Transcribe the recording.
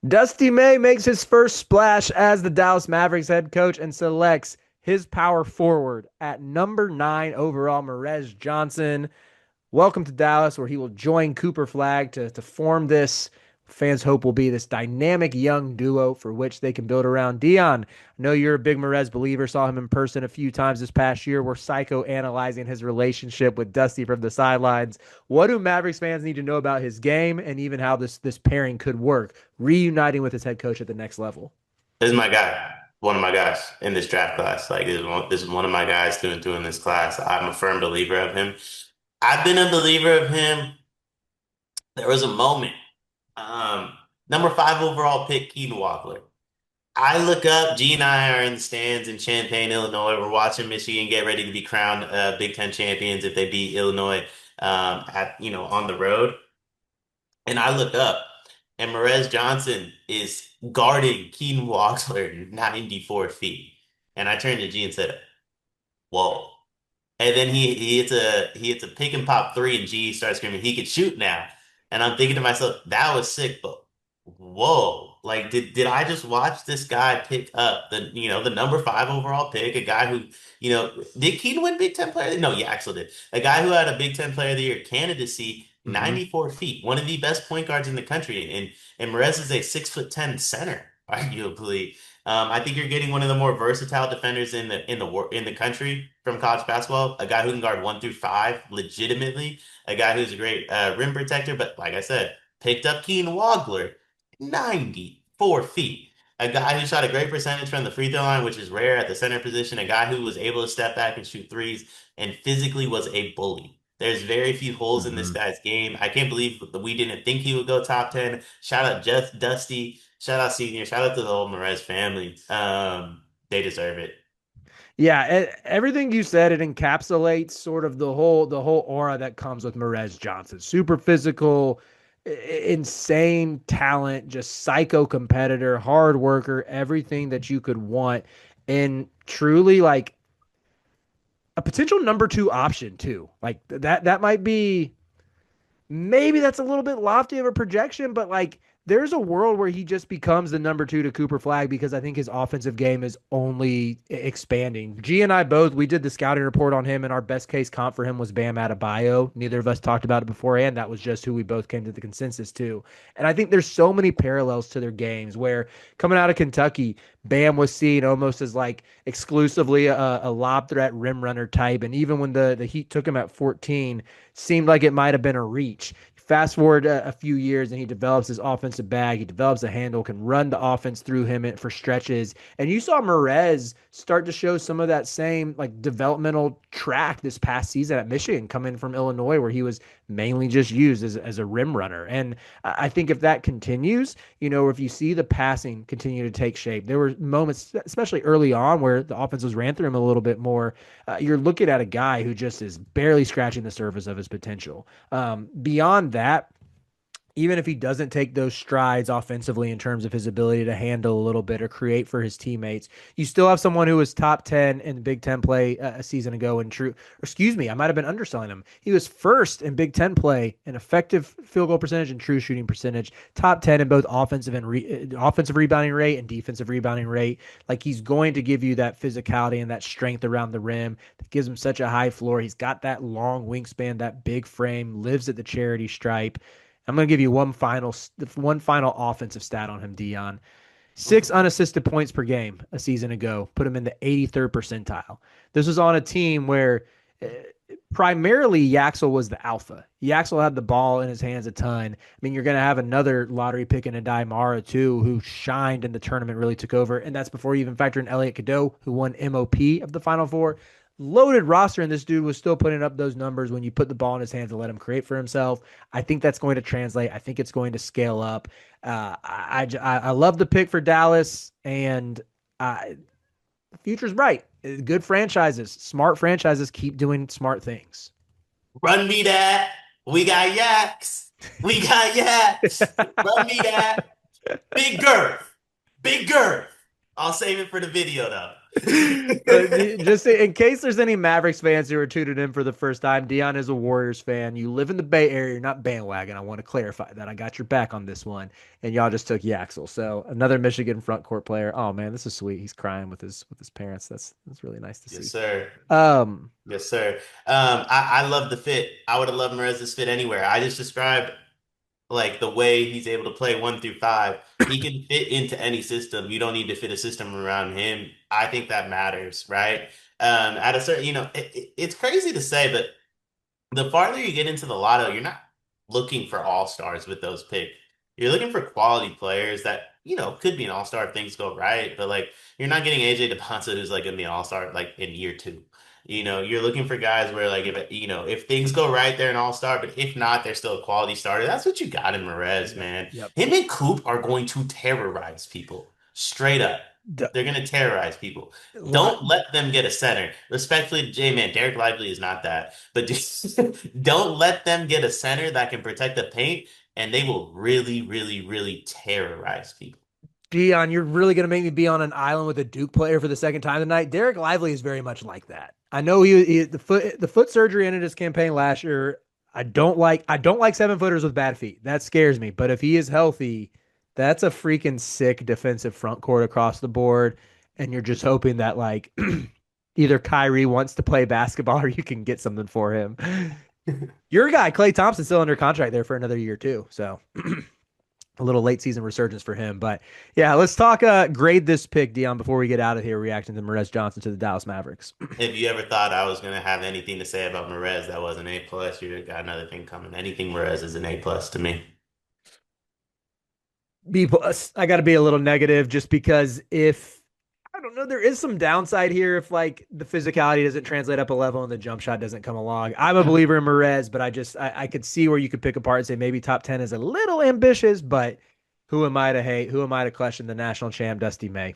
Dusty May makes his first splash as the Dallas Mavericks head coach and selects his power forward at number 9 overall, Morez Johnson. Welcome to Dallas, where he will join Cooper Flag to form this, fans hope will be this dynamic young duo for which they can build around. Dion, I know you're a big Morez believer, saw him in person a few times this past year. We're psychoanalyzing his relationship with Dusty from the sidelines. What do Mavericks fans need to know about his game and even how this pairing could work, reuniting with his head coach at the next level? This is my guy, one of my guys in this draft class. Like this is one of my guys through in this class. I'm a firm believer of him. I've been a believer of him. There was a moment. Um, Number 5 overall pick, Keaton Walker. I look up, G and I are in the stands in Champaign, Illinois. We're watching Michigan get ready to be crowned Big Ten champions if they beat Illinois at on the road. And I look up, and Morez Johnson is guarding Keaton Walker 94 feet. And I turned to G and said, "Whoa!" And then he hits a pick and pop three, and G starts screaming, "He could shoot now!" And I'm thinking to myself, that was sick, but whoa! Like, did I just watch this guy pick up the number 5 overall pick, a guy who did Keaton win Big Ten Player? No, yeah, actually did. A guy who had a Big Ten Player of the Year candidacy, Mm-hmm. 94 feet, one of the best point guards in the country, and Morez is a 6'10" center, arguably. I think you're getting one of the more versatile defenders in the country from college basketball. A guy who can guard 1 through 5 legitimately. A guy who's a great rim protector. But like I said, picked up Keen Wagler, 94 feet. A guy who shot a great percentage from the free throw line, which is rare at the center position. A guy who was able to step back and shoot threes, and physically was a bully. There's very few holes in this Mm-hmm. guy's game. I can't believe that we didn't think he would go top 10. Shout out Jeff Dusty. Shout out Senior. Shout out to the whole Morez family. They deserve it. Yeah, everything you said, it encapsulates sort of the whole aura that comes with Morez Johnson. Super physical, insane talent, just psycho competitor, hard worker, everything that you could want, and truly like a potential number two option too. Like that might be, maybe that's a little bit lofty of a projection, but like there's a world where he just becomes the number 2 to Cooper Flag because I think his offensive game is only expanding. G and I both, we did the scouting report on him, and our best case comp for him was Bam Adebayo. Neither of us talked about it beforehand. That was just who we both came to the consensus to. And I think there's so many parallels to their games where coming out of Kentucky, Bam was seen almost as like exclusively a lob threat rim runner type. And even when the Heat took him at 14, seemed like it might have been a reach. Fast forward a few years and he develops his offensive bag. He develops a handle, can run the offense through him for stretches. And you saw Morez start to show some of that same like developmental track this past season at Michigan, coming from Illinois, where he was mainly just used as a rim runner. And I think if that continues, if you see the passing continue to take shape, there were moments, especially early on, where the offenses ran through him a little bit more. You're looking at a guy who just is barely scratching the surface of his potential. Beyond that, even if he doesn't take those strides offensively in terms of his ability to handle a little bit or create for his teammates, you still have someone who was top 10 in the Big Ten play a season ago in true, excuse me, I might have been underselling him. He was first in Big Ten play in effective field goal percentage and true shooting percentage, top 10 in both offensive and offensive rebounding rate and defensive rebounding rate. Like, he's going to give you that physicality and that strength around the rim that gives him such a high floor. He's got that long wingspan, that big frame, lives at the charity stripe. I'm going to give you one final offensive stat on him, Dion. 6 unassisted points per game a season ago put him in the 83rd percentile. This was on a team where uh, primarily Yaxel was the alpha. Yaxel had the ball in his hands a ton. I mean, you're going to have another lottery pick in Adai Mara, too, who shined in the tournament, really took over. And that's before you even factor in Elliot Cadeau, who won MOP of the Final Four. Loaded roster, and this dude was still putting up those numbers when you put the ball in his hands and let him create for himself. I think that's going to translate. I think it's going to scale up. I love the pick for Dallas, and the future's bright. Good franchises, smart franchises keep doing smart things. Run me that. We got yaks. We got yaks. Run me that. Big girth. Big girth. I'll save it for the video though. Just in case there's any Mavericks fans who are tuning in for the first time, Dion is a Warriors fan. You live in the Bay Area, you're not bandwagon. I want to clarify that. I got your back on this one, and y'all just took Yaxel. So another Michigan front court player. Oh man, this is sweet. He's crying with his parents. That's really nice to Yes, see. sir. Um, Yes, sir. I love the fit. I would have loved Morez's fit anywhere. I just described like the way he's able to play 1 through 5. He can fit into any system. You don't need to fit a system around him. I think that matters, right? At a certain, it's crazy to say, but the farther you get into the lotto, you're not looking for all stars with those picks. You're looking for quality players that, could be an all-star if things go right, but like you're not getting AJ DePonsa who's like gonna be an all-star like in year 2. You're looking for guys where like if things go right, they're an all-star, but if not, they're still a quality starter. That's what you got in Morez, yep, man. yep. Him and Coop are going to terrorize people. Straight up. D- They're going to terrorize people. li- Don't let them get a center. Respectfully, J-Man, Derek Lively is not that. But just don't let them get a center that can protect the paint, and they will really, really, really terrorize people. Dion, you're really going to make me be on an island with a Duke player for the second time tonight. Derek Lively is very much like that. I know the foot surgery ended his campaign last year. I don't like 7 footers with bad feet. That scares me. But if he is healthy, that's a freaking sick defensive front court across the board. And you're just hoping that like either Kyrie wants to play basketball or you can get something for him. Your guy, Klay Thompson, still under contract there for another year too. So a little late season resurgence for him. But yeah, let's talk grade this pick, Dion, before we get out of here, reacting to Morez Johnson to the Dallas Mavericks. If you ever thought I was gonna have anything to say about Morez that was an A plus, you got another thing coming. Anything Morez is an A plus to me. B plus. I got to be a little negative just because if I don't know, there is some downside here if like the physicality doesn't translate up a level and the jump shot doesn't come along. I'm a believer in Morez, but I could see where you could pick apart and say maybe top 10 is a little ambitious, but who am I to hate? Who am I to question the national champ Dusty May?